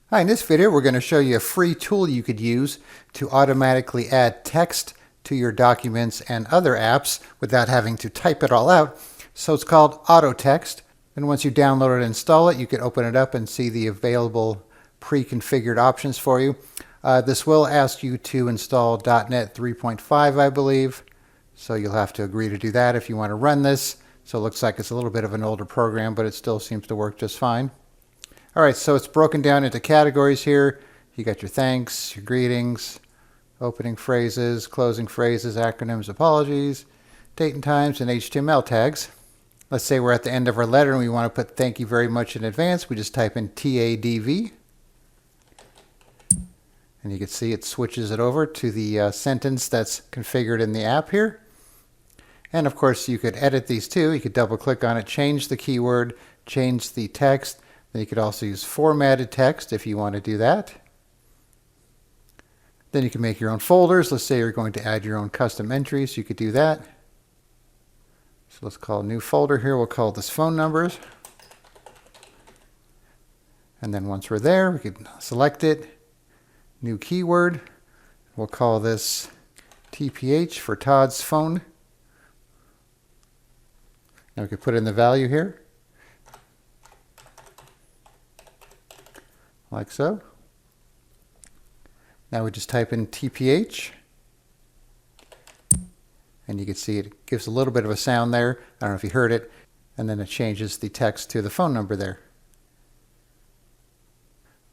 Hi, in this video we're going to show you a free tool you could use to automatically add text to your documents and other apps without having to type it all out. So it's called AutoText, and once you download it and install it, you can open it up and see the available pre-configured options for you. This will ask you to install .NET 3.5, I believe, so you'll have to agree to do that if you want to run this. So it looks like it's a little bit of an older program, but it still seems to work just fine. All right, so it's broken down into categories here. You got your thanks, your greetings, opening phrases, closing phrases, acronyms, apologies, date and times, and HTML tags. Let's say we're at the end of our letter and we want to put thank you very much in advance. We just type in TADV. And you can see it switches it over to the sentence that's configured in the app here. And of course you could edit these too. You could double click on it, change the keyword, change the text. Then you could also use formatted text if you want to do that. Then you can make your own folders. Let's say you're going to add your own custom entries. You could do that. So let's call a new folder here. We'll call this phone numbers. And then once we're there, we can select it. New keyword. We'll call this TPH for Todd's phone. Now we can put in the value here. Like so. Now we just type in TPH, and you can see it gives a little bit of a sound there. I don't know if you heard it, and then it changes the text to the phone number there.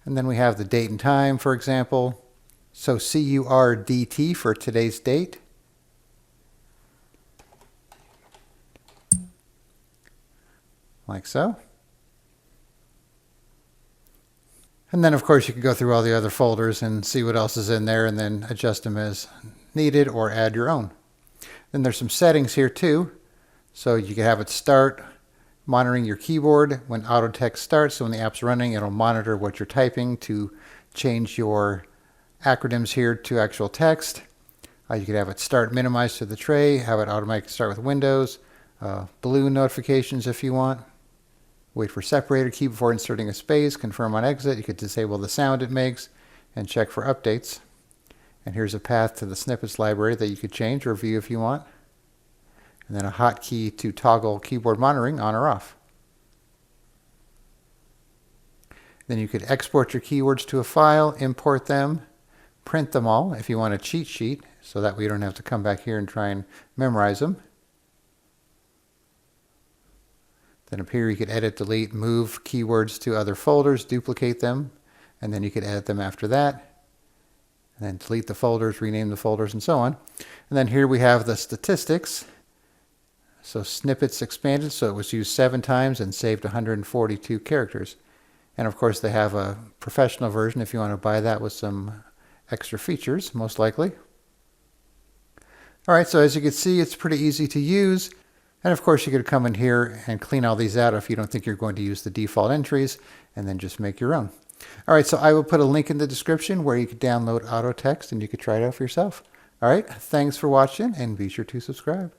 And then we have the date and time, for example. So CURDT for today's date. Like so. And then, of course, you can go through all the other folders and see what else is in there and then adjust them as needed or add your own. Then there's some settings here too. So you can have it start monitoring your keyboard when AutoText starts. So when the app's running, it'll monitor what you're typing to change your acronyms here to actual text. You could have it start minimize to the tray, have it automatically start with Windows, blue notifications if you want. Wait for separator key before inserting a space, confirm on exit. You could disable the sound it makes and check for updates. And here's a path to the snippets library that you could change or view if you want. And then a hotkey to toggle keyboard monitoring on or off. Then you could export your keywords to a file, import them, print them all if you want a cheat sheet, so that way you don't have to come back here and try and memorize them. Then up here you could edit, delete, move keywords to other folders, duplicate them, and then you could edit them after that. And then delete the folders, rename the folders, and so on. And then here we have the statistics. So snippets expanded, so it was used 7 times and saved 142 characters. And of course they have a professional version if you want to buy that with some extra features, most likely. Alright, so as you can see, it's pretty easy to use. And of course you could come in here and clean all these out if you don't think you're going to use the default entries, and then just make your own. Alright, so I will put a link in the description where you can download AutoText and you can try it out for yourself. Alright, thanks for watching and be sure to subscribe.